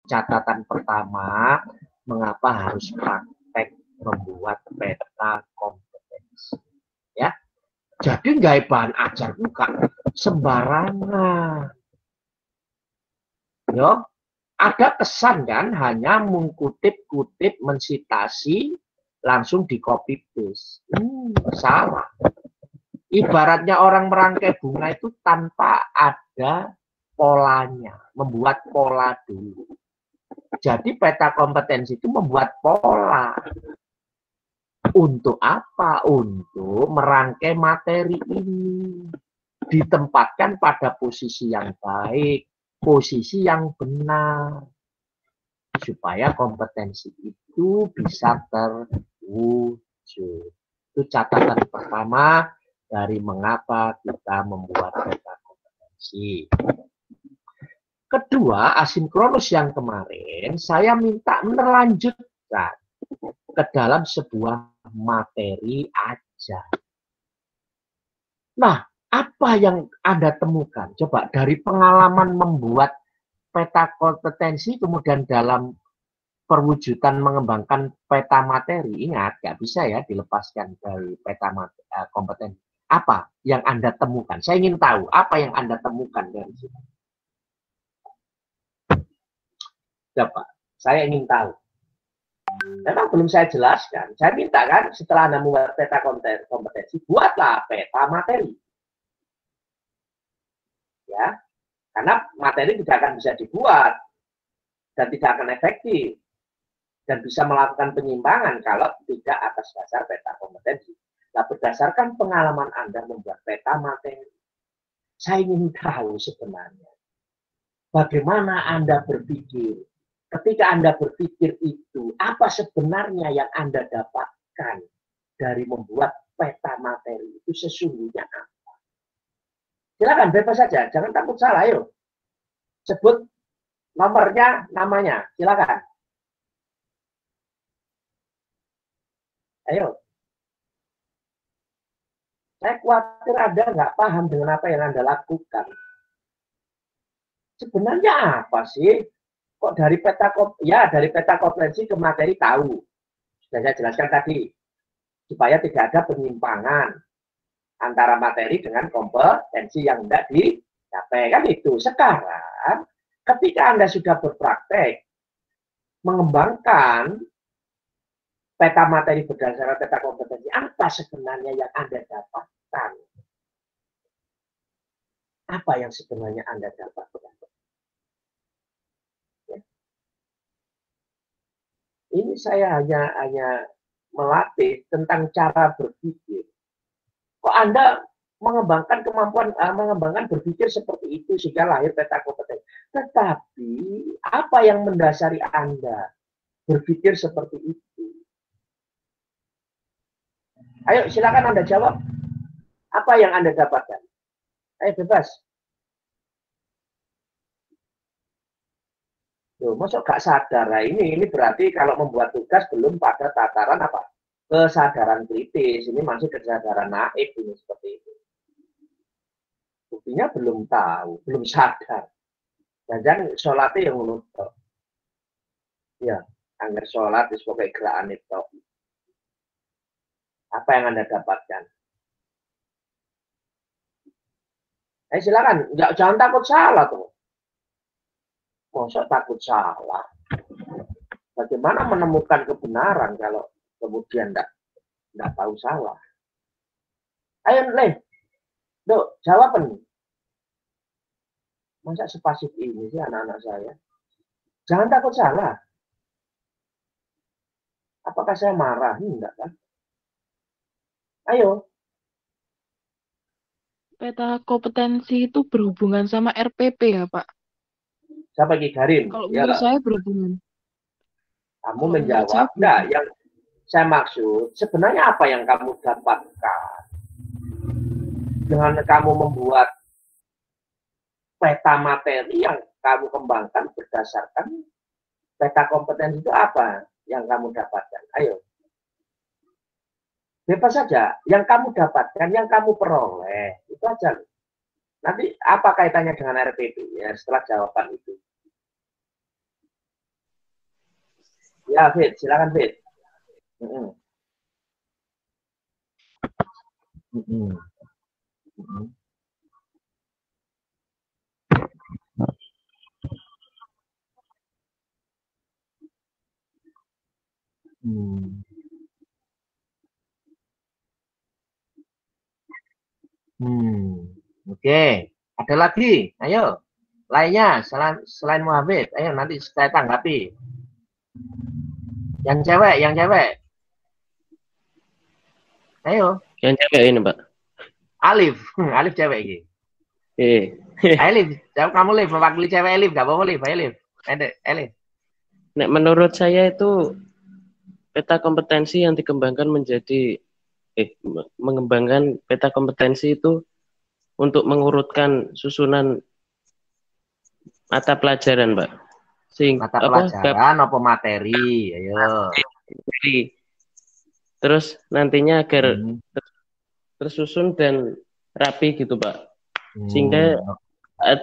catatan pertama, mengapa harus praktek membuat peta kompetensi. Ya, jadi nggak bahan ajar buka sembarangan. Yo, ada kesan kan hanya mengkutip-kutip, mensitasi, langsung di copy paste. Salah. Ibaratnya orang merangkai bunga itu tanpa ada polanya, membuat pola dulu. Jadi peta kompetensi itu membuat pola. Untuk apa? Untuk merangkai materi ini. Ditempatkan pada posisi yang baik, posisi yang benar. Supaya kompetensi itu bisa terwujud. Itu catatan pertama dari mengapa kita membuat peta kompetensi. Kedua, asinkronus yang kemarin, saya minta melanjutkan ke dalam sebuah materi aja. Nah, apa yang Anda temukan? Coba dari pengalaman membuat peta kompetensi, kemudian dalam perwujudan mengembangkan peta materi, ingat, nggak bisa ya dilepaskan dari peta kompetensi. Apa yang Anda temukan? Saya ingin tahu, apa yang Anda temukan dari situ? Coba, saya ingin tahu. Memang belum saya jelaskan. Saya minta kan, setelah Anda membuat peta kompetensi, buatlah peta materi. Ya, karena materi tidak akan bisa dibuat dan tidak akan efektif dan bisa melakukan penyimpangan kalau tidak atas dasar peta kompetensi. Nah, berdasarkan pengalaman Anda membuat peta materi, saya ingin tahu sebenarnya bagaimana Anda berpikir. Ketika Anda berpikir itu, apa sebenarnya yang Anda dapatkan dari membuat peta materi itu sesungguhnya apa? Silakan, bebas saja, jangan takut salah, ayo. Sebut nomornya, namanya, silakan. Ayo. Saya khawatir Anda nggak paham dengan apa yang Anda lakukan. Sebenarnya apa sih? Kok dari peta kompetensi ke materi tahu. Sudah saya jelaskan tadi. Supaya tidak ada penyimpangan antara materi dengan kompetensi yang tidak dicapai. Kan itu. Sekarang, ketika Anda sudah berpraktek, mengembangkan peta materi berdasarkan peta kompetensi, apa sebenarnya yang Anda dapatkan? Apa yang sebenarnya Anda dapatkan? Ini saya hanya melatih tentang cara berpikir. Kok Anda mengembangkan kemampuan, mengembangkan berpikir seperti itu sehingga lahir peta kompetensi. Tetapi apa yang mendasari Anda berpikir seperti itu? Ayo silakan Anda jawab. Apa yang Anda dapatkan? Ayo bebas. Loh, masuk gak sadar? Nah, ini berarti kalau membuat tugas belum pada tataran apa? Kesadaran kritis. Ini masih kesadaran naif ini seperti itu. Buktinya belum tahu, belum sadar. Dan sholatnya yang menutup. Ya, anggar sholat di sebagai gerakan itu. Apa yang Anda dapatkan? Silakan, jangan takut salah tuh. Masa takut salah? Bagaimana menemukan kebenaran kalau kemudian tidak tahu salah? Ayo, Leh. Dok, jawab nih. Masa sepasif ini sih anak-anak saya? Jangan takut salah. Apakah saya marah? Enggak kan? Ayo. Peta kompetensi itu berhubungan sama RPP ya, Pak? Siapa Ki Garin? Kalau Ya, menurut saya berhubungan. kamu Kalau menurut saya menjawab. Enggak, berhubungan. yang saya maksud, sebenarnya apa yang kamu dapatkan dengan kamu membuat peta materi yang kamu kembangkan berdasarkan peta kompetensi itu apa yang kamu dapatkan? Ayo. Bebas saja. Yang kamu dapatkan, yang kamu peroleh. Itu aja. Nanti apa kaitannya dengan RPP? Ya, setelah jawaban itu. Ya, Fit, silakan Fit. Mm-mm. Mm-mm. Mm-mm. Hmm. Hmm. Oke, ada lagi. Ayo, lainnya selain Muhammad. Ayo nanti saya tanggapi. Yang cewek, yang cewek. Ayo, Yang cewek ini, Pak. Alif. Alif cewek ini. Alif, jawab kamu Alif, mewakili cewek Alif, gak apa-apa Alif, Alif. Alif. Nek menurut saya itu peta kompetensi yang dikembangkan menjadi mengembangkan peta kompetensi itu untuk mengurutkan susunan mata pelajaran, Pak. Mata pelajaran apa materi? Ayo. Terus nantinya agar tersusun dan rapi gitu, Pak. Sehingga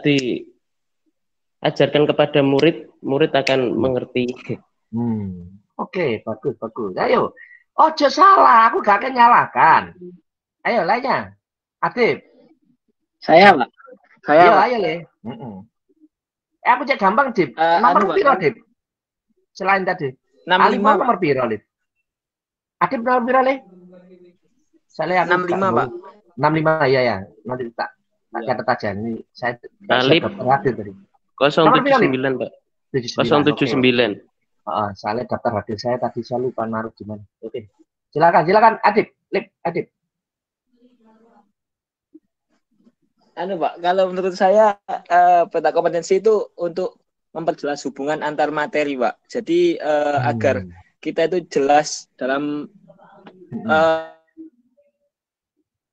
diajarkan kepada murid, murid akan mengerti. Oke, bagus. Ayo. Ojo salah, aku gak akan nyalakan. Ayo, lainnya. Adib. Saya, Pak. Ayo, Le. Aku cek gampang, Dip. Nomor piro, Dip? Selain tadi. 65, nomor piro, Dip? Adib nomor piro, Le? Saya 65, Pak. 65, ya. Nanti tak catat aja. Ini saya Alif hadir tadi. 079, Pak. 079. Soalnya daftar hadir saya tadi saya lupa naruh di mana. Oke. Silakan Adib. Adib. Pak, kalau menurut saya peta kompetensi itu untuk memperjelas hubungan antar materi, Pak. Jadi agar kita itu jelas dalam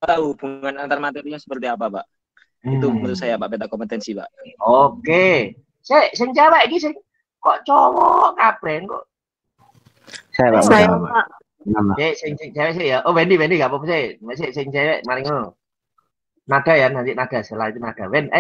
hubungan antar materinya seperti apa, Pak. Itu menurut saya, Pak, peta kompetensi, Pak. Oke. Sing cewek iki kok cowok kabeh kok. Saya, Pak. Sing cewek sih ya. Oh, Wendy gak apa-apa sih. Masih sing cewek mari ngono. Nada ya, nanti nada, setelah itu nada. Wen.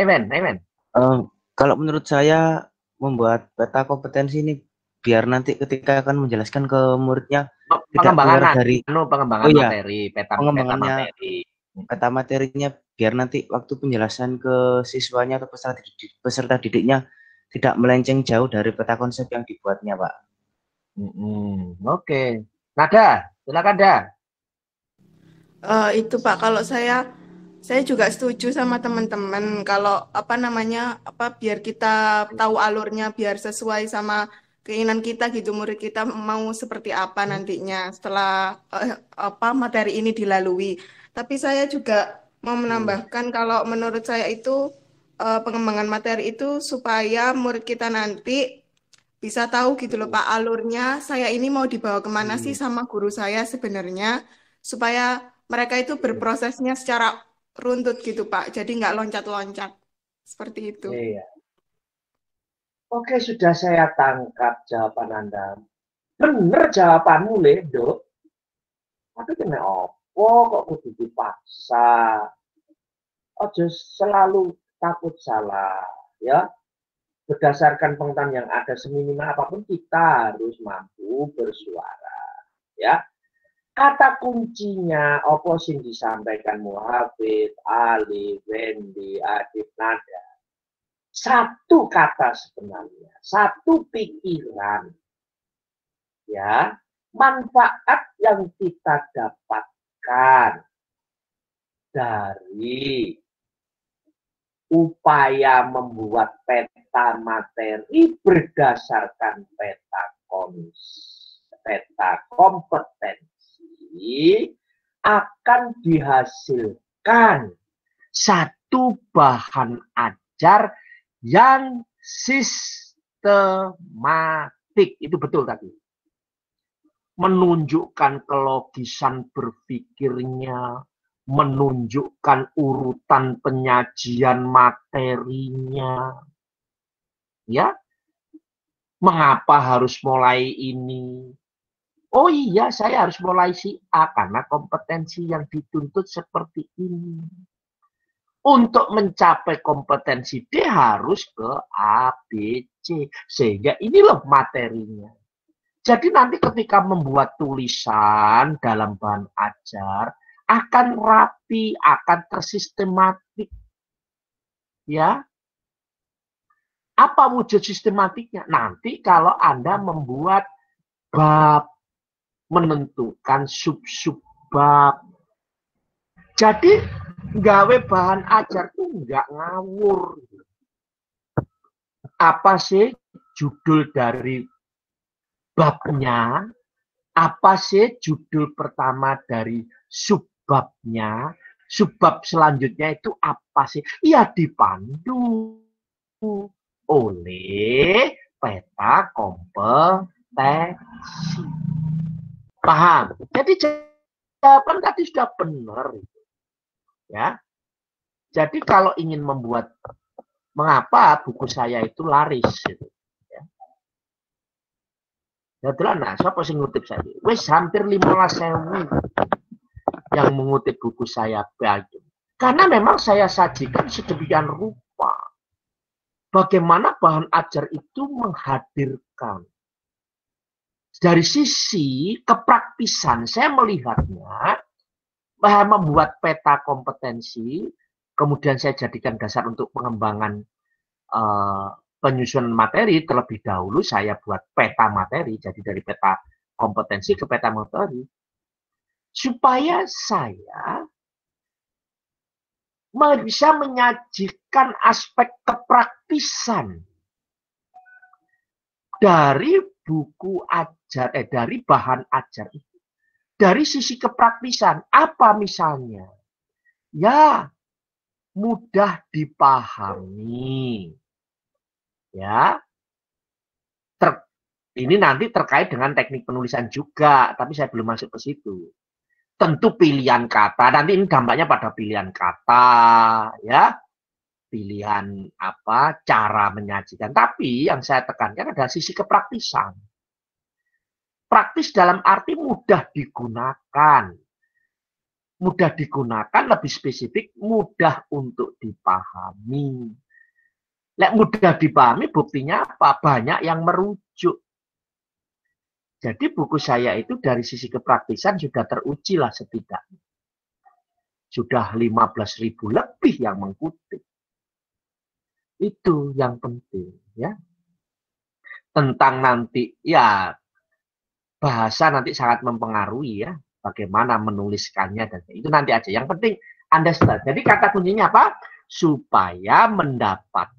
Kalau menurut saya membuat peta kompetensi ini biar nanti ketika akan menjelaskan ke muridnya tidak keluar dari pengembangan materi, peta materi. Peta materinya biar nanti waktu penjelasan ke siswanya atau peserta didiknya tidak melenceng jauh dari peta konsep yang dibuatnya, Pak. Oke. Nada, silakan dah. Itu Pak, kalau saya juga setuju sama teman-teman kalau biar kita tahu alurnya biar sesuai sama keinginan kita gitu, murid kita mau seperti apa nantinya setelah materi ini dilalui. Tapi saya juga mau menambahkan kalau menurut saya itu pengembangan materi itu supaya murid kita nanti bisa tahu gitu loh Pak alurnya saya ini mau dibawa kemana sih sama guru saya sebenarnya, supaya mereka itu berprosesnya secara runtut gitu Pak, jadi nggak loncat-loncat seperti itu. Iya. Oke, sudah saya tangkap jawaban Anda. Bener jawabanmu, Ledo. Tapi kena opo kok kudu dipaksa. Ojo selalu takut salah, ya. Berdasarkan pengetahuan yang ada seminimal apapun kita harus mampu bersuara, ya. Kata kuncinya apa sing disampaikan Muhafid, Ali, Wendy, Adib, Nada. Satu kata sebenarnya, satu pikiran. Ya, manfaat yang kita dapatkan dari upaya membuat peta materi berdasarkan peta kompetensi akan dihasilkan satu bahan ajar yang sistematik. Itu betul tadi. Menunjukkan kelogisan berpikirnya, menunjukkan urutan penyajian materinya. Ya. Mengapa harus mulai ini? Oh iya, saya harus mulai si A karena kompetensi yang dituntut seperti ini. Untuk mencapai kompetensi D harus ke A, B, C. Sehingga ini loh materinya. Jadi nanti ketika membuat tulisan dalam bahan ajar akan rapi, akan tersistematik. Ya. Apa wujud sistematiknya? Nanti kalau Anda membuat bab, menentukan sub-sub bab. Jadi gawe bahan ajar itu nggak ngawur. Apa sih judul dari babnya? Apa sih judul pertama dari subbabnya? Subbab selanjutnya itu apa sih? Ya dipandu oleh peta kompetensi. Paham? Jadi jawaban tadi sudah benar. Ya. Jadi kalau ingin membuat, mengapa buku saya itu laris gitu. Ya nah, siapa sih ngutip saya? Wes hampir 15.000 yang mengutip buku saya bagi. Karena memang saya sajikan sedemikian rupa. Bagaimana bahan ajar itu menghadirkan. Dari sisi kepraktisan, saya melihatnya bahwa membuat peta kompetensi, kemudian saya jadikan dasar untuk pengembangan penyusunan materi. Terlebih dahulu saya buat peta materi, jadi dari peta kompetensi ke peta materi, supaya saya bisa menyajikan aspek kepraktisan dari buku ajar, dari bahan ajar itu. Dari sisi kepraktisan, apa misalnya? Ya, mudah dipahami. Ya, ini nanti terkait dengan teknik penulisan juga, tapi saya belum masuk ke situ. Tentu pilihan kata, nanti ini dampaknya pada pilihan kata, ya, pilihan apa, cara menyajikan. Tapi yang saya tekankan adalah sisi kepraktisan. Praktis dalam arti mudah digunakan. Mudah digunakan, lebih spesifik, mudah untuk dipahami. Lek mudah dipahami, buktinya apa? Banyak yang merujuk. Jadi buku saya itu dari sisi kepraktisan sudah teruji lah setidaknya. Sudah 15.000 lebih yang mengutip. Itu yang penting. Ya. Tentang nanti, ya bahasa nanti sangat mempengaruhi ya. Bagaimana menuliskannya. Dan itu nanti aja. Yang penting understand. Jadi kata kuncinya apa? Supaya mendapat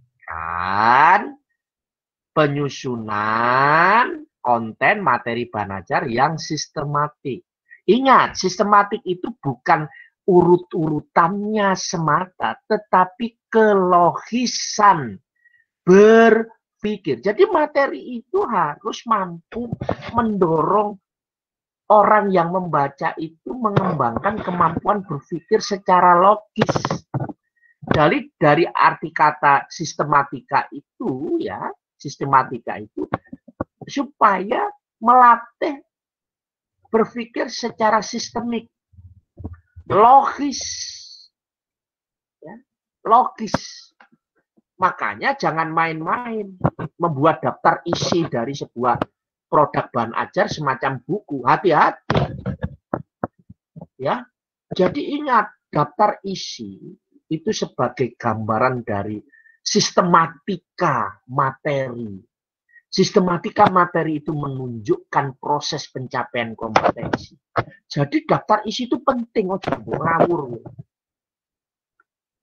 penyusunan konten materi bahan ajar yang sistematik. Ingat, sistematik itu bukan urut-urutannya semata, tetapi kelogisan berpikir. Jadi materi itu harus mampu mendorong orang yang membaca itu mengembangkan kemampuan berpikir secara logis. Dari arti kata sistematika itu ya, sistematika itu supaya melatih berpikir secara sistemik, logis. Ya, logis. Makanya jangan main-main membuat daftar isi dari sebuah produk bahan ajar semacam buku. Hati-hati. Ya. Jadi ingat, daftar isi itu sebagai gambaran dari sistematika materi. Sistematika materi itu menunjukkan proses pencapaian kompetensi. Jadi daftar isi itu penting, ngawur.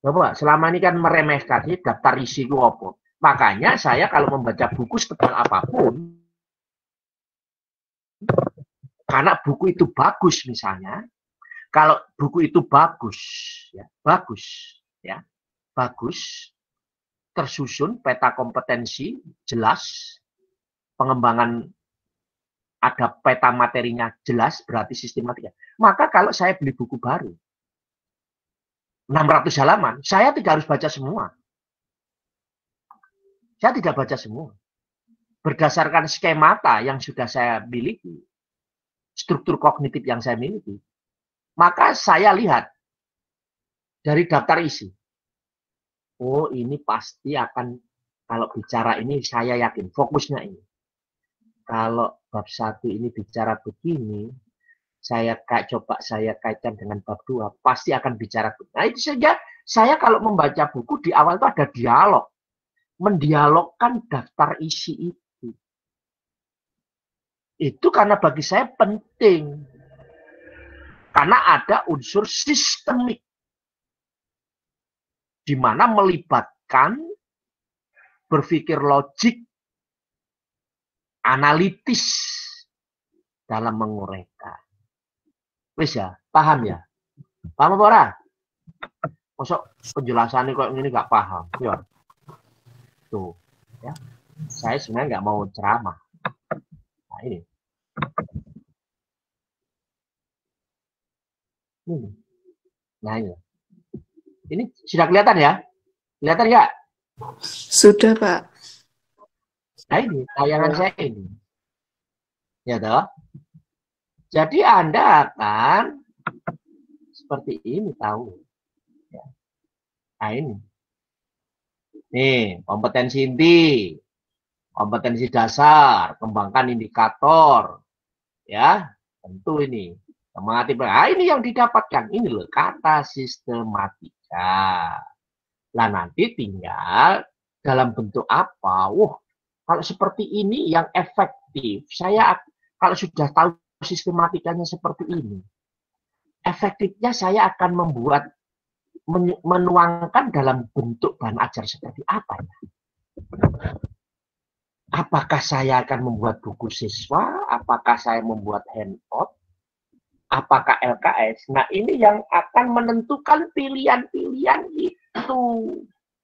Bapak, selama ini kan meremehkan daftar isi itu apa. Makanya saya kalau membaca buku setebal apapun, karena buku itu bagus misalnya, kalau buku itu bagus, tersusun, peta kompetensi, jelas, pengembangan ada peta materinya jelas, berarti sistematika. Maka kalau saya beli buku baru, 600 halaman, saya tidak harus baca semua. Saya tidak baca semua. Berdasarkan skemata yang sudah saya miliki, struktur kognitif yang saya miliki, maka saya lihat dari daftar isi. Oh, ini pasti akan, kalau bicara ini saya yakin fokusnya ini. Kalau bab 1 ini bicara begini, saya kaitkan dengan bab 2, pasti akan bicara begini. Nah, itu saja saya kalau membaca buku di awal itu ada dialog. Mendialogkan daftar isi itu. Itu karena bagi saya penting. Karena ada unsur sistemik. Di mana melibatkan berpikir logik, analitis dalam menguraikan. Wis ya, paham ya? Paham apa ora? Masuk penjelasannya kok ini nggak paham. Ya. Tuh, ya. Saya sebenarnya nggak mau ceramah. Nah, ini. Nah, ini. Ini sudah kelihatan ya? Kelihatan nggak? Sudah, Pak. Nah, ini tayangan saya ini. Ya toh? Jadi Anda akan seperti ini tahu. Ya. Nah, ini. Nih, kompetensi inti. Kompetensi dasar, kembangkan indikator. Ya, tentu ini. Nah, ini yang didapatkan. Ini loh, kata sistematika. Nah, nanti tinggal dalam bentuk apa? Kalau seperti ini yang efektif. Saya kalau sudah tahu sistematikanya seperti ini, efektifnya saya akan menuangkan dalam bentuk bahan ajar seperti apa ya? Apakah saya akan membuat buku siswa? Apakah saya membuat handout? Apakah LKS? Nah, ini yang akan menentukan pilihan-pilihan itu.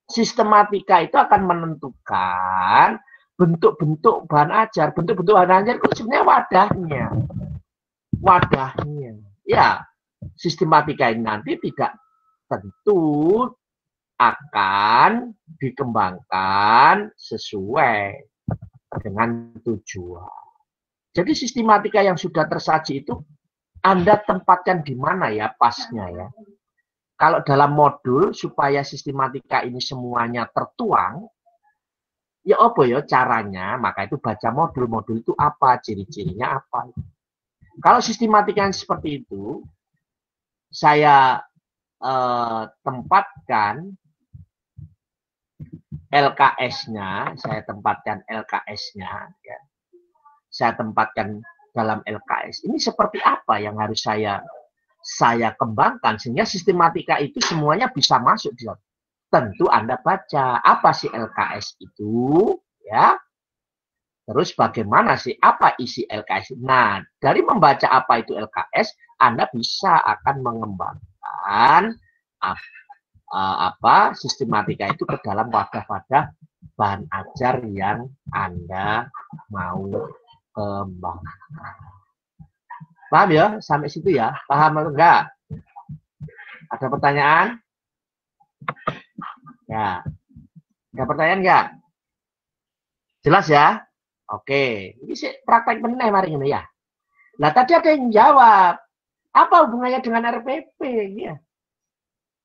Sistematika itu akan menentukan bentuk-bentuk bahan ajar. Bentuk-bentuk bahan ajar itu sebenarnya wadahnya. Ya, sistematika ini nanti tidak tentu akan dikembangkan sesuai dengan tujuan. Jadi sistematika yang sudah tersaji itu Anda tempatkan di mana ya pasnya ya. Kalau dalam modul supaya sistematika ini semuanya tertuang, ya apa ya caranya? Maka itu baca modul. Modul itu apa? Ciri-cirinya apa? Kalau sistematika yang seperti itu, saya tempatkan LKS-nya, saya tempatkan dalam LKS. Ini seperti apa yang harus saya kembangkan sehingga sistematika itu semuanya bisa masuk di dalam. Tentu Anda baca apa sih LKS itu, ya. Terus bagaimana sih apa isi LKS? Nah, dari membaca apa itu LKS, Anda bisa akan mengembangkan sistematika itu ke dalam wadah-wadah bahan ajar yang Anda mau kembangkan. Paham ya? Sampai situ ya? Paham atau enggak? Ada pertanyaan? Ya. Ada pertanyaan enggak? Jelas ya? Oke. Ini sih praktek benar mari ini ya. Nah, tadi ada yang jawab. Apa hubungannya dengan RPP? Ya.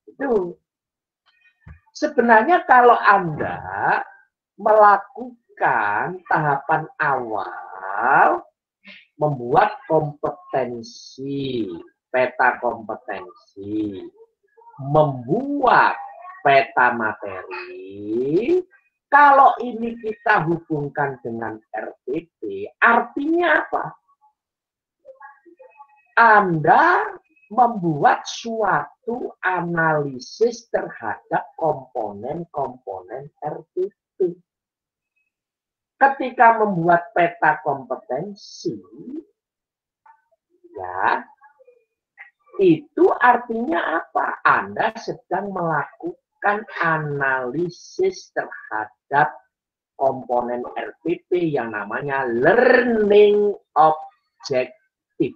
Itu. Sebenarnya kalau Anda melakukan tahapan awal, membuat kompetensi, peta kompetensi, membuat peta materi, kalau ini kita hubungkan dengan RPP, artinya apa? Anda membuat suatu analisis terhadap komponen-komponen RPP. Ketika membuat peta kompetensi, ya, itu artinya apa? Anda sedang melakukan analisis terhadap komponen RPP yang namanya learning objective.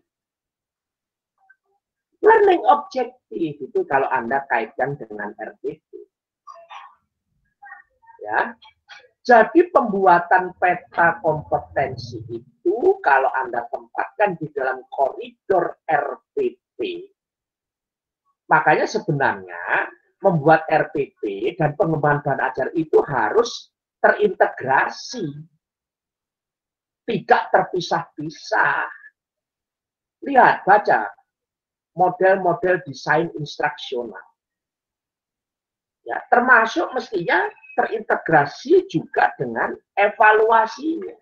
Learning objective itu kalau Anda kaitkan dengan RPP. Ya. Jadi pembuatan peta kompetensi itu kalau Anda tempatkan di dalam koridor RPP, makanya sebenarnya membuat RPP dan pengembangan bahan ajar itu harus terintegrasi. tidak terpisah-pisah. Lihat, baca model-model desain instruksional. Ya, termasuk mestinya terintegrasi juga dengan evaluasinya,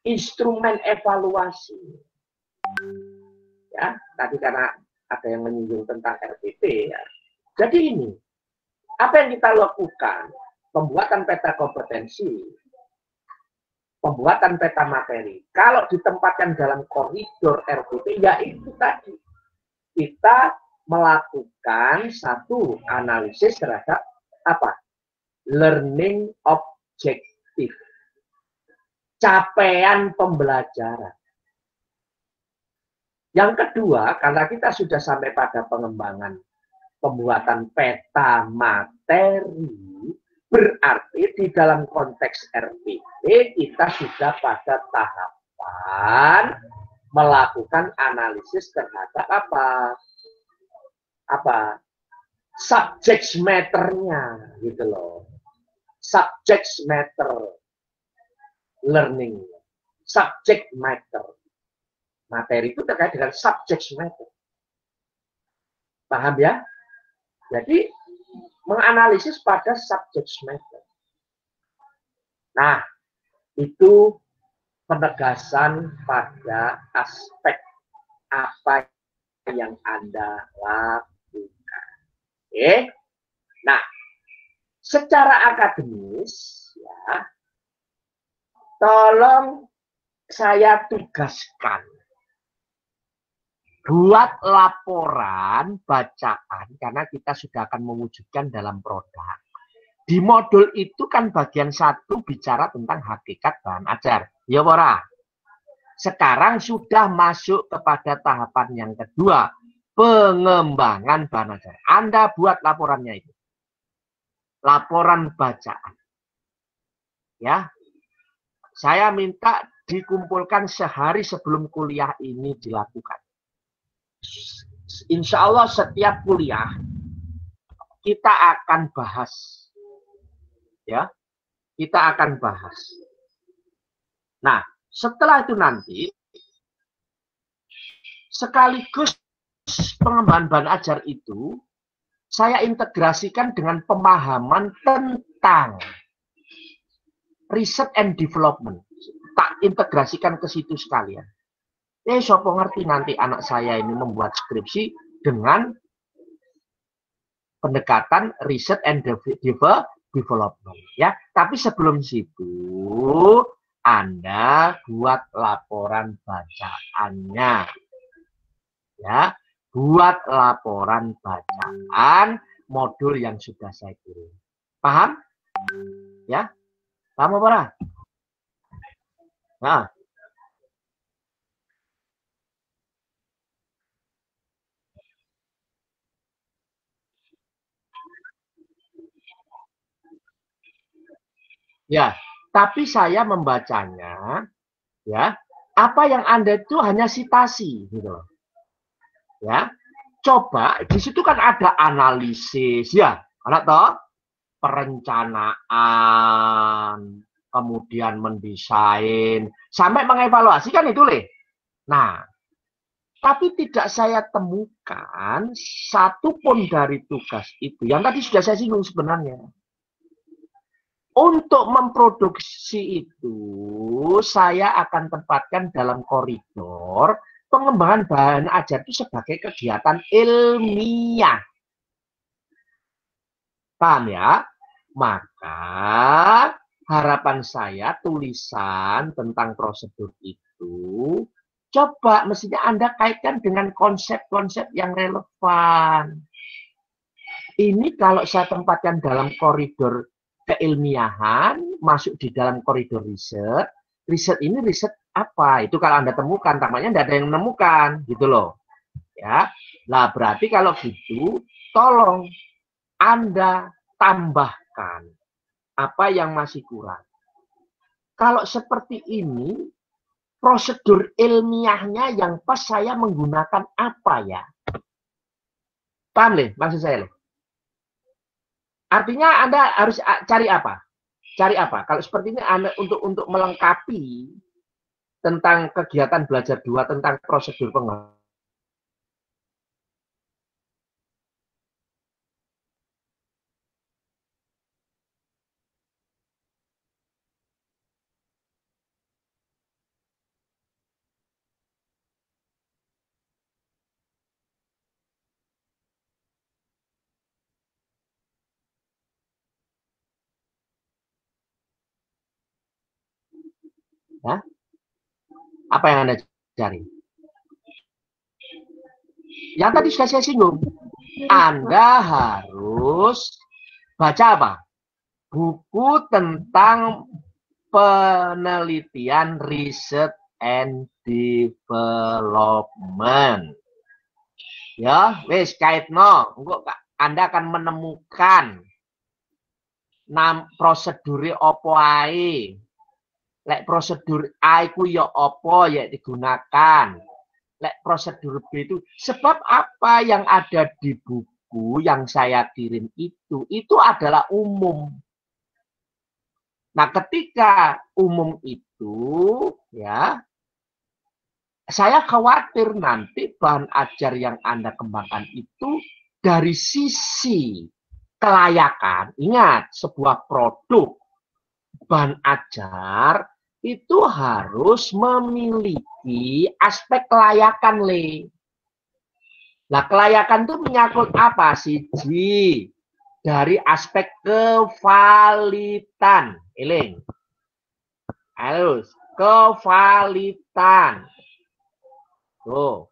instrumen evaluasi. Ya, tadi karena ada yang menyinggung tentang RPP ya. Jadi ini, apa yang kita lakukan? Pembuatan peta kompetensi, pembuatan peta materi. Kalau ditempatkan dalam koridor RPP, ya itu tadi. Kita melakukan satu analisis terhadap apa? Learning objective. Capaian pembelajaran. Yang kedua, karena kita sudah sampai pada pengembangan pembuatan peta materi, berarti di dalam konteks RPP kita sudah pada tahapan melakukan analisis terhadap apa? Subject matter-nya gitu loh. Subject matter learning. Subject matter. Materi itu terkait dengan subject matter. Paham ya? Jadi menganalisis pada subject matter. Nah, itu penegasan pada aspek apa yang Anda lakukan. Oke? Nah, secara akademis, ya, tolong saya tugaskan buat laporan bacaan, karena kita sudah akan mewujudkan dalam produk. Di modul itu kan bagian 1 bicara tentang hakikat bahan ajar. Ya, Bora. Sekarang sudah masuk kepada tahapan yang kedua, pengembangan bahan ajar. Anda buat laporannya itu. Laporan bacaan. Ya. Saya minta dikumpulkan sehari sebelum kuliah ini dilakukan. Insya Allah setiap kuliah kita akan bahas, ya, kita akan bahas. Nah, setelah itu nanti sekaligus pengembangan bahan ajar itu saya integrasikan dengan pemahaman tentang research and development. Tak integrasikan ke situ sekalian. Sopo ngerti nanti anak saya ini membuat skripsi dengan pendekatan riset and development, ya. Tapi sebelum situ Anda buat laporan bacaannya, ya. Buat laporan bacaan modul yang sudah saya kirim. Paham? Ya, paham apa? Nah. Ya, tapi saya membacanya, ya, apa yang Anda itu hanya sitasi, gitu. Ya, coba di situ kan ada analisis, ya, ada toh perencanaan, kemudian mendesain, sampai mengevaluasi kan itu, Le. Nah, tapi tidak saya temukan satupun dari tugas itu, yang tadi sudah saya singgung sebenarnya. Untuk memproduksi itu, saya akan tempatkan dalam koridor pengembangan bahan ajar itu sebagai kegiatan ilmiah. Paham ya? Maka harapan saya tulisan tentang prosedur itu, coba mestinya Anda kaitkan dengan konsep-konsep yang relevan. Ini kalau saya tempatkan dalam koridor keilmiahan, masuk di dalam koridor riset. Riset ini riset apa? Itu kalau Anda temukan, tampaknya tidak ada yang menemukan, gitu loh. Ya, nah berarti kalau gitu, tolong Anda tambahkan apa yang masih kurang. Kalau seperti ini, prosedur ilmiahnya yang pas saya menggunakan apa ya? Paham, Le? Maksud saya, Le? Artinya Anda harus cari apa? Cari apa? Kalau seperti ini Anda untuk melengkapi tentang kegiatan belajar 2 tentang prosedur pengembangan. Ya? Apa yang Anda cari? Yang tadi sudah saya singgung. Anda harus baca apa? Buku tentang penelitian research and development. Ya, wis kaitno, engko Anda akan menemukan prosedure apa ae. Lek prosedur A itu ya apa ya digunakan. Lek prosedur B itu sebab apa yang ada di buku yang saya kirim itu adalah umum. Nah, ketika umum itu ya saya khawatir nanti bahan ajar yang Anda kembangkan itu dari sisi kelayakan. Ingat, sebuah produk bahan ajar itu harus memiliki aspek kelayakan, Le. Nah, kelayakan itu menyangkut apa? Siji, dari aspek kevalitan. Eling. Harus kevalitan. Tuh.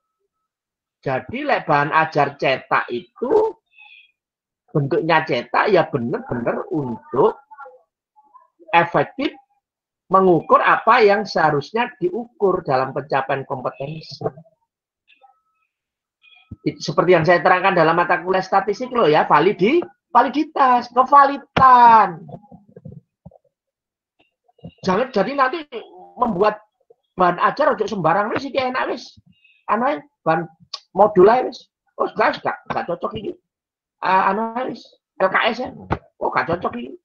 Jadi lek bahan ajar cetak itu bentuknya cetak ya benar-benar untuk efektif mengukur apa yang seharusnya diukur dalam pencapaian kompetensi. Seperti yang saya terangkan dalam mata kuliah statistik loh ya, validitas, kevalitan. Jangan jadi nanti membuat bahan ajar untuk sembarang wis iki enak wis. Anu bahan modul ae wis. Oh, gak cocok iki. Anu wis LKS ya. Oh, gak cocok iki.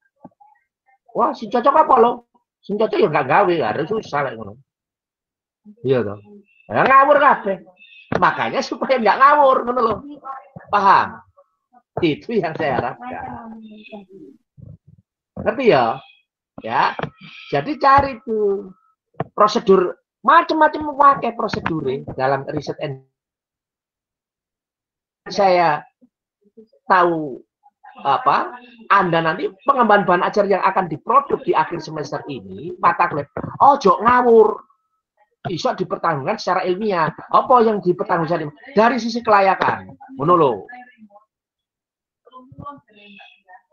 Wah, si cocok apa lo? Si cocok ya nggak gawe, harus susah lah ngono. Iya toh. Ya ngawur kabeh. Makanya supaya nggak ngawur ngono loh. Paham? Itu yang saya harapkan. Ngerti ya? Ya. Jadi cari tuh prosedur macam-macam pakai prosedur dalam riset and saya tahu apa Anda nanti pengembangan bahan ajar yang akan diproduk di akhir semester ini mata kuliah ojo ngawur bisa dipertanggungkan secara ilmiah apa yang dipertanggungkan dari sisi kelayakan ngono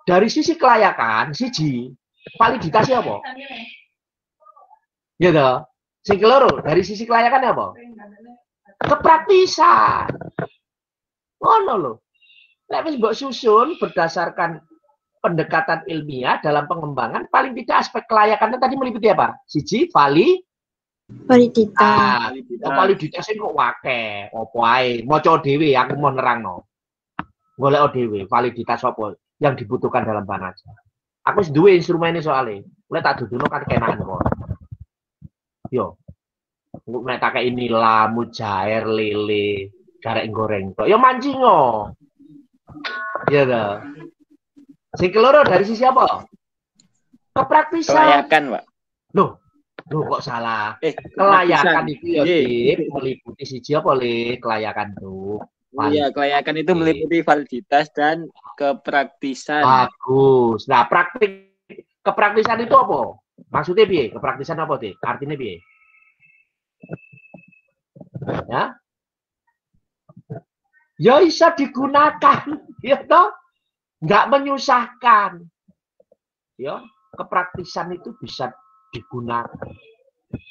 dari sisi kelayakan siji validitasnya apa ya toh sing keloro dari sisi kelayakan apa kepraktisan ngono lho. Lek wis mbok susun berdasarkan pendekatan ilmiah dalam pengembangan, paling tidak aspek kelayakannya tadi meliputi apa? Siji, validitas. Validitas kok wake, opo ae. Maca dhewe aku mau nerangno. Golek dhewe validitas apa yang dibutuhkan dalam bahan ajar. Aku wis duwe instrumen ini soalnya. Mulai tak duduno kan kenakan kok. Yo. Nek tak kei nila, mujair, lele, garek goreng tok. Yo mancing kok. Iya dah. Sing keloro dari sisi apa? Kepraktisan. Kelayakan, Pak. Loh kok salah? Kelayakan itu ya meliputi siji apa le? Kelayakan tuh. Iya, kelayakan itu meliputi validitas dan kepraktisan. Bagus. Nah, kepraktisan itu apa? Maksudnya piye? Kepraktisan apa, Dik? Artinya piye? Ya? Ya bisa digunakan, ya toh, nggak menyusahkan, ya kepraktisan itu bisa digunakan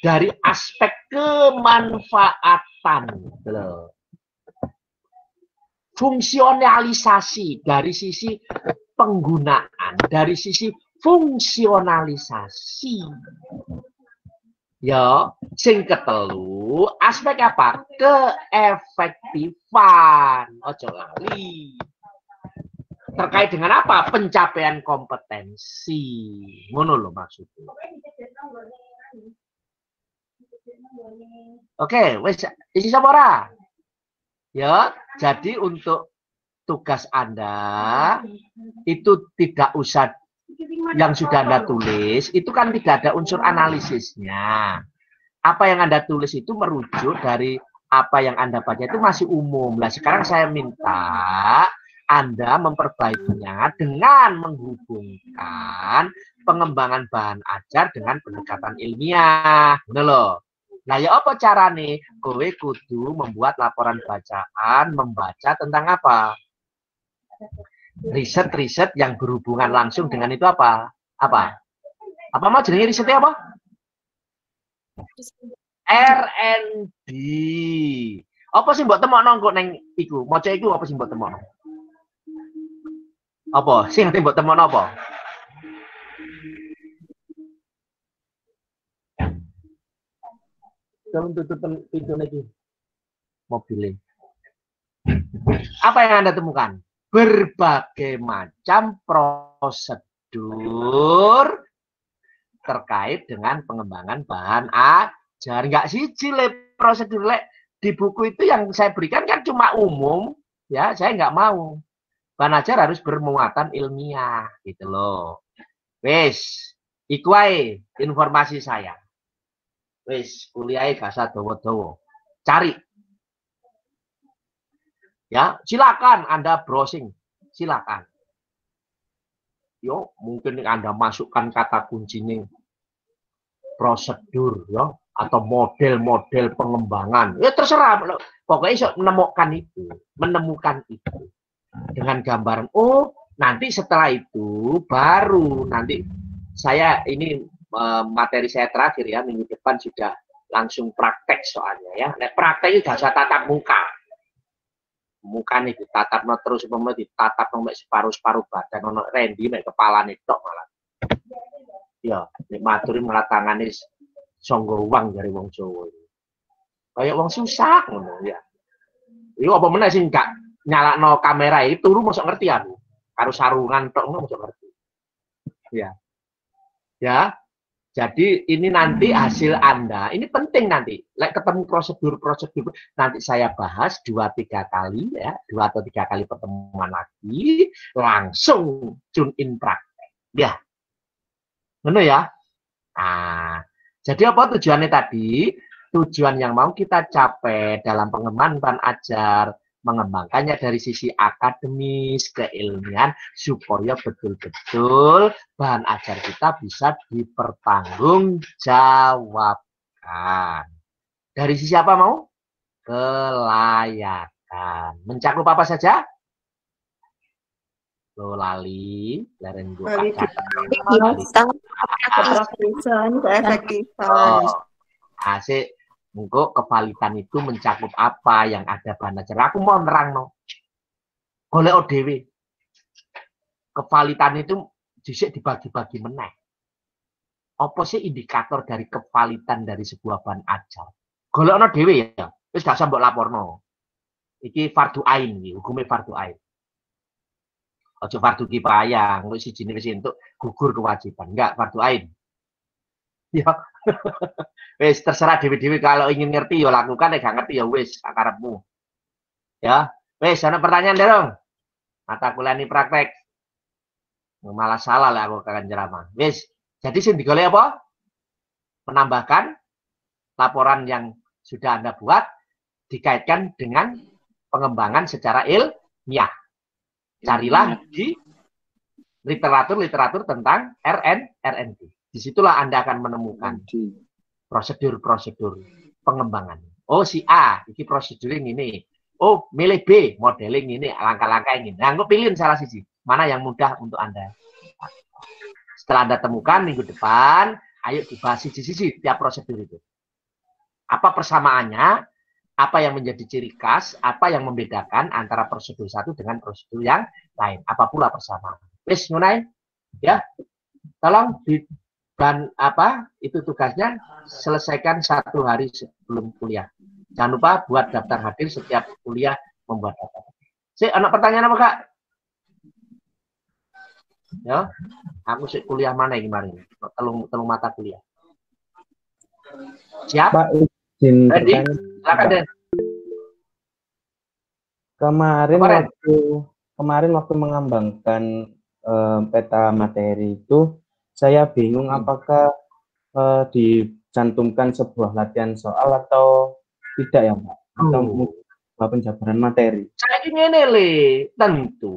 dari aspek kemanfaatan, loh. Fungsionalisasi dari sisi penggunaan, dari sisi fungsionalisasi. Ya, sing ketelu aspek apa? Keefektifan. Ojo lali. Terkait dengan apa? Pencapaian kompetensi. Ngono lho maksudnya. Oke, wis isi sapa ora? Ya, jadi untuk tugas Anda itu tidak usah yang sudah Anda tulis, itu kan tidak ada unsur analisisnya. Apa yang Anda tulis itu merujuk dari apa yang Anda baca itu masih umum. Nah, sekarang saya minta Anda memperbaikinya dengan menghubungkan pengembangan bahan ajar dengan pendekatan ilmiah. Benar loh. Nah, ya apa cara nih? Kowe kudu membuat laporan bacaan, membaca tentang apa? Riset-riset yang berhubungan langsung dengan itu apa? Apa? Apa mau jenenge risetnya apa? R&D. Apa sih mbok temokno kok neng iku? Maca iku apa sih mbok temokno? Apa? Sing mbok temokno apa? Jangan tutup pintu lagi. Mobilnya. Apa yang Anda temukan? Berbagai macam prosedur terkait dengan pengembangan bahan ajar. Enggak siji le prosedur le di buku itu yang saya berikan kan cuma umum, ya. Saya nggak mau. Bahan ajar harus bermuatan ilmiah gitu loh. Wes, iku ae informasi saya. Wes, kuliah gak usah dawa-dawa. Cari. Ya, silakan Anda browsing. Silakan. Yo, mungkin Anda masukkan kata kuncinya prosedur ya atau model-model pengembangan. Ya terserah. Pokoknya menemukan itu dengan gambaran. Oh, nanti setelah itu baru nanti saya ini materi saya terakhir ya, minggu depan sudah langsung praktek soalnya ya. Nah, praktek itu gak usah tatap muka. Muka nih ditatap terus ditatap mek separuh badan ono rendi mek kepalane tok malah. Ya, nek maturi malah tangane songgo uang dari wong Jawa. Kayak wong susah ngono ya. Iku apa meneh sing gak nyalakno kamera itu turu mosok ngerti aku. Karo sarungan tok ngono mosok ngerti. Ya. Ya. Jadi ini nanti hasil Anda, ini penting nanti. Like ketemu prosedur-prosedur, nanti saya bahas 2-3 kali ya, 2 atau 3 kali pertemuan lagi, langsung tune in praktek. Ya, benar ya. Nah, jadi apa tujuannya tadi? Tujuan yang mau kita capai dalam pengembangan bahan ajar, mengembangkannya dari sisi akademis, keilmian, supaya betul-betul bahan ajar kita bisa dipertanggungjawabkan. Dari sisi apa mau? Kelayakan. Mencakup apa saja? Lo lali, leren buka keefektifan. Asik. Engkau kevalitan itu mencakup apa yang ada bahan ajar. Aku mau nerang no. Oleh ODW. Kevalitan itu dhisik dibagi-bagi meneh. Apa sih indikator dari kevalitan dari sebuah bahan ajar? Golekno dhewe ya. Wis gak usah mbok laporno. Iki fardu ain iki, hukume fardu ain. Aja fardu kifayah, engko siji wis entuk gugur kewajiban. Enggak, fardu ain. Ya. Wis terserah dewi-dewi kalau ingin ngerti ya lakukan, gak ngerti ya wis akarepmu. Ya, wis ana pertanyaan dong. Mata kuliah ini praktek. Malah salah lah aku akan ceramah. Wis, jadi sing digolek apa? Menambahkan laporan yang sudah Anda buat dikaitkan dengan pengembangan secara ilmiah. Carilah di literatur tentang R&D. Disitulah Anda akan menemukan prosedur-prosedur pengembangan. Oh, si A, ini prosedur ini. Oh, milih B, modeling ini, langkah-langkah ini. Nah, aku pilih salah sisi. Mana yang mudah untuk Anda? Setelah Anda temukan minggu depan, ayo dibahas sisi-sisi tiap prosedur itu. Apa persamaannya? Apa yang menjadi ciri khas? Apa yang membedakan antara prosedur satu dengan prosedur yang lain? Apa pula persamaan? Wis, ngunai? Ya, tolong dan apa itu tugasnya selesaikan 1 hari sebelum kuliah. Jangan lupa buat daftar hadir setiap kuliah membuat daftar. Anak pertanyaan apa Kak? Ya, aku sih kuliah mana yang kemarin? Telung mata kuliah. Siap? izin Randy, bertanya. silakan Den. Kemarin Kemarin. waktu mengembangkan peta materi itu, saya bingung apakah dicantumkan sebuah latihan soal atau tidak ya, Pak? Atau sebuah penjabaran materi. Saya ingin tentu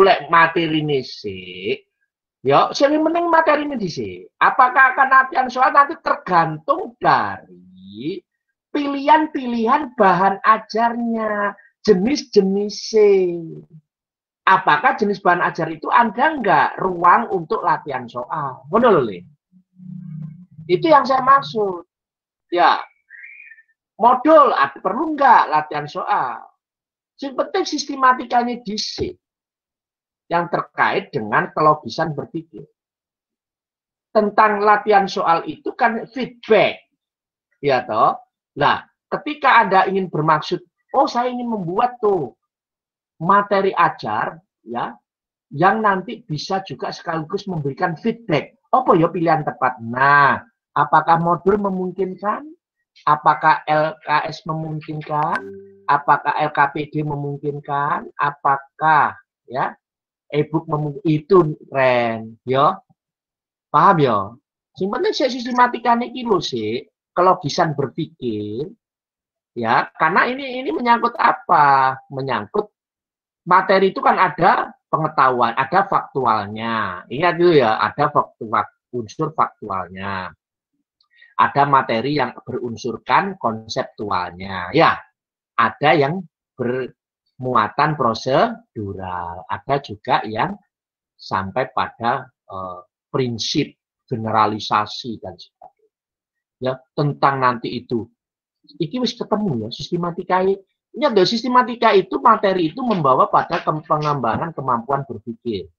lek materi ini sih, ya sering mending materi ini sih. Apakah akan latihan soal nanti tergantung dari pilihan-pilihan bahan ajarnya, jenis-jenisnya. Apakah jenis bahan ajar itu ada nggak ruang untuk latihan soal? Betul, itu yang saya maksud. Ya, modul perlu nggak latihan soal? Yang penting sistematikanya disi yang terkait dengan kelogisan berpikir. Tentang latihan soal itu kan feedback, ya toh. Nah, ketika Anda ingin bermaksud, oh saya ingin membuat tuh materi ajar, ya, yang nanti bisa juga sekaligus memberikan feedback. Apa ya pilihan tepat? Nah, apakah modul memungkinkan? Apakah LKS memungkinkan? Apakah LKPD memungkinkan? Apakah ya e-book memungkinkan? Itu Ren, ya. Paham ya? Sebenarnya saya sistematikanya kilo sih, kelogisan berpikir, ya. Karena ini menyangkut apa? Menyangkut materi itu kan ada pengetahuan, ada faktualnya. Ingat dulu ya, ada unsur faktualnya. Ada materi yang berunsurkan konseptualnya. Ya, ada yang bermuatan prosedural. Ada juga yang sampai pada prinsip, generalisasi, dan sebagainya. Ya, tentang nanti itu. Ini wis ketemu ya, sistematika ini. Ingat, sistematika itu, materi itu membawa pada pengembangan kemampuan berpikir.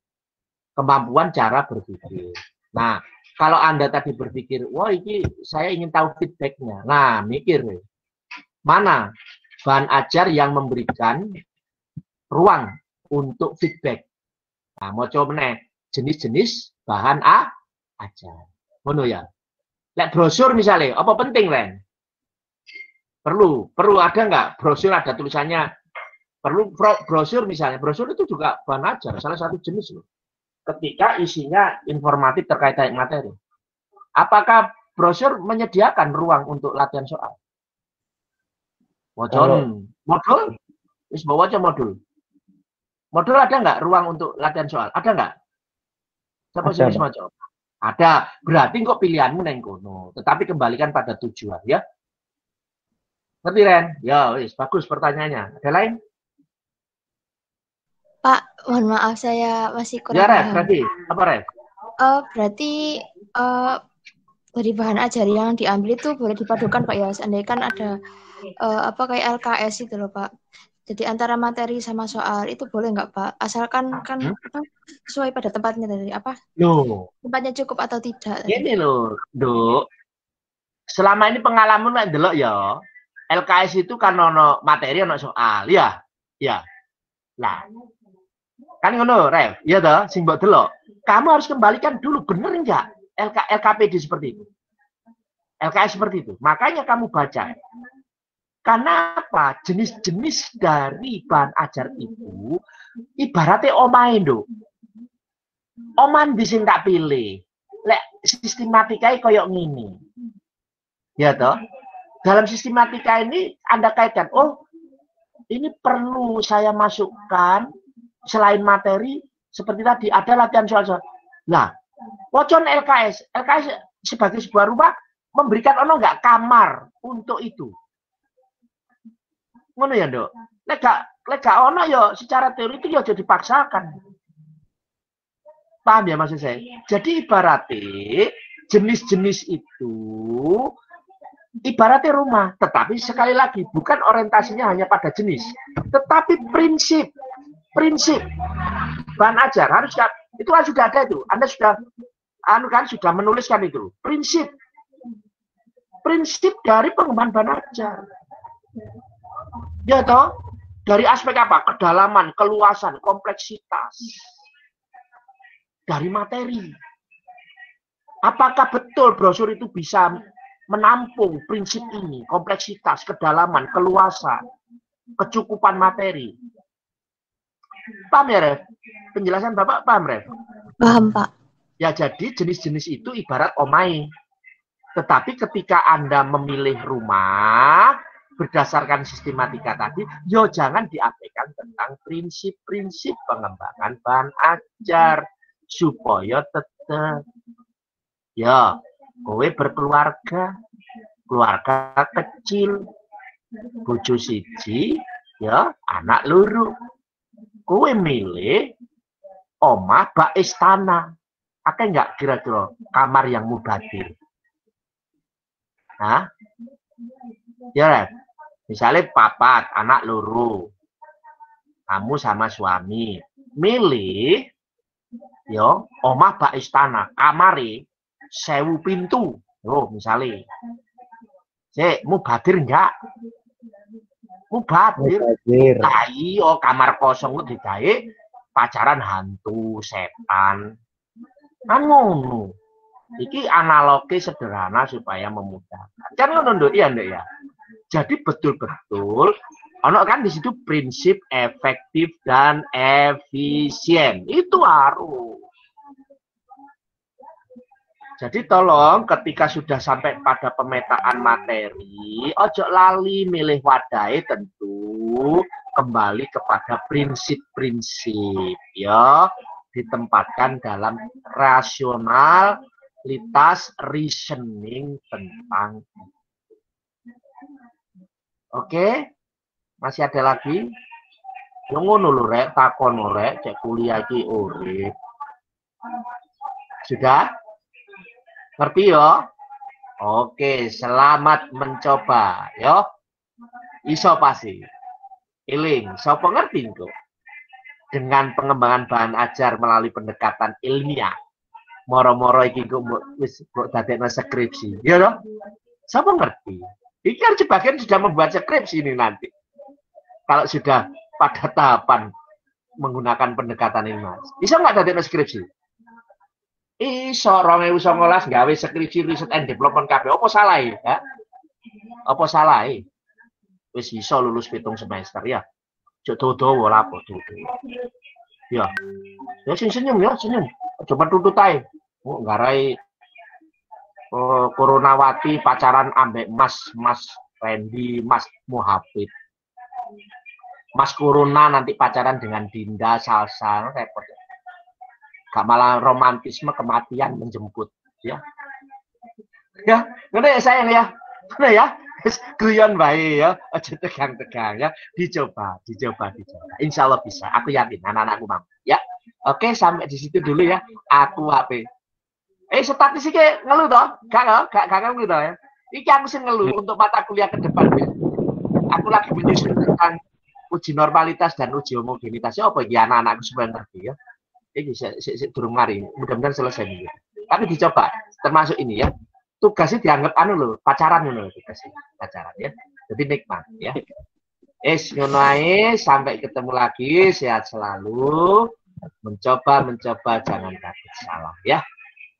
Kemampuan cara berpikir. Nah, kalau Anda tadi berpikir, wah ini saya ingin tahu feedbacknya. Nah, mikir. Mana bahan ajar yang memberikan ruang untuk feedback. Nah, mau coba jenis-jenis bahan ajar. Ngono ya. Lek brosur misalnya, apa penting, Ren? Perlu ada nggak? Brosur ada tulisannya. Perlu brosur misalnya. Brosur itu juga bahan ajar, salah satu jenis loh. Ketika isinya informatif terkait materi. Apakah brosur menyediakan ruang untuk latihan soal? Modul? Wis bawa aja modul. Modul ada nggak ruang untuk latihan soal? Ada nggak? Siapa sih macam? Ada. Berarti kok pilihanmu neng kono. Tetapi kembalikan pada tujuan ya. Ngerti Ren? Ya, wis bagus pertanyaannya. Ada lain? Pak, mohon maaf saya masih kurang ya, paham. Berarti apa, Ren? Berarti dari bahan ajar yang diambil itu boleh dipadukan Pak ya. Seandainya kan ada kayak LKS itu loh Pak. Jadi antara materi sama soal itu boleh nggak Pak? Asalkan kan sesuai pada tempatnya dari apa? Tempatnya cukup atau tidak? Ini loh, Dok. Selama ini pengalaman lah delok ya. LKS itu kan ono materi ono soal, ya. Ya. Nah, kan ngono, Rev. Ya toh, sing mbok delok. Kamu harus kembalikan dulu, bener enggak LKPD seperti itu? LKS seperti itu. Makanya kamu baca. Karena apa? Jenis-jenis dari bahan ajar itu ibaratnya omain, Dok. Oman disini tak pilih. Lek sistematikanya koyok ngini. Ya toh? Dalam sistematika ini Anda kaitkan, oh ini perlu saya masukkan selain materi seperti tadi ada latihan soal-soal. Nah, wocon LKS sebagai sebuah rumah memberikan ono nggak kamar untuk itu. Ngono ya, Dok. Lega ono ya secara teori itu ya jadi dipaksakan. Paham ya maksud saya? Jadi ibaratnya jenis-jenis itu ibaratnya rumah, tetapi sekali lagi bukan orientasinya hanya pada jenis, tetapi prinsip bahan ajar harus itu kan sudah ada itu. Anda sudah menuliskan itu prinsip dari pengembangan bahan ajar. Ya toh, dari aspek apa? Kedalaman, keluasan, kompleksitas dari materi. Apakah betul brosur itu bisa menampung prinsip ini, kompleksitas, kedalaman, keluasan, kecukupan materi. Paham ya, Ref? Penjelasan Bapak paham, Ref? Paham, Pak. Ya, jadi jenis-jenis itu ibarat omai. Tetapi ketika Anda memilih rumah berdasarkan sistematika tadi, yo jangan diabaikan tentang prinsip-prinsip pengembangan bahan ajar supaya tetap ya kowe berkeluarga, keluarga kecil, bojo siji, ya anak loro. Kowe milih omah bak istana. Akeh enggak kira-kira kamar yang mubadir? Hah? Ya, Ref. Misalnya papat, anak loro. Kamu sama suami. Milih, yo, omah bak istana. Kamari, 1000 pintu. Yo, misalnya. Cek, mubadir enggak? Mubadir. Nah, iya, kamar kosong itu digawe pacaran hantu, setan. Kan ngono. Iki analogi sederhana supaya memudahkan. Kan ngono nduk ya, nduk ya. Jadi betul-betul ono kan di situ prinsip efektif dan efisien. Itu harus. Jadi tolong ketika sudah sampai pada pemetaan materi, ojo lali milih wadai, tentu kembali kepada prinsip-prinsip ya, ditempatkan dalam rasionalitas reasoning tentang itu. Oke? Masih ada lagi? Ngono lho rek, takon rek, cek kuliah iki urip. Sudah? Ngerti ya? Oke, selamat mencoba ya. Iso pasti. Iling, sapa ngerti kok? Dengan pengembangan bahan ajar melalui pendekatan ilmiah. Moro-moro iki kok wis kok dadekno skripsi. Ya toh? Sapa ngerti? Iki kan sebagian sudah membuat skripsi ini nanti. Kalau sudah pada tahapan menggunakan pendekatan ilmiah. Bisa nggak dadekno skripsi? Iso 2019 gawe skripsi riset and development kabeh. Apa salah ya? Apa salah? Wis iso lulus 7 semester ya. Jodoh-dodo lapo dodo. Ya. Ya sing senyum ya, senyum. Coba tutut ae. Oh, ngarai Coronawati pacaran ambek Mas Randy, Mas Muhafid. Mas Corona nanti pacaran dengan Dinda, Salsa, repot. Gak malah romantisme kematian menjemput, ya. Ya, ngono ya sayang ya. Ngono ya. Guyon bae ya, aja tegang-tegang ya. Dicoba. Insya Allah bisa. Aku yakin anak-anakku mau. Ya. Oke, sampai di situ dulu ya. Aku HP. Statistiknya ngeluh toh? Gak ngeluh toh ya. Iki aku sing ngeluh untuk mata kuliah ke depan ya. Aku lagi menyusun tentang uji normalitas dan uji homogenitas. Ya apa iki anak-anakku supaya ngerti ya. Ini durung mari, mudah-mudahan selesai nih. Tapi dicoba, termasuk ini ya. Tugasnya dianggap pacaran tugasnya, pacaran ya. Jadi nikmat ya. Ngono ae, sampai ketemu lagi, sehat selalu. Mencoba jangan takut salah ya.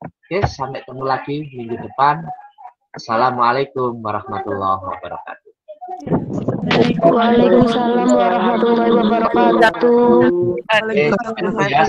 Oke, sampai ketemu lagi minggu depan. Assalamualaikum warahmatullahi wabarakatuh. Waalaikumsalam warahmatullahi wabarakatuh. Ya,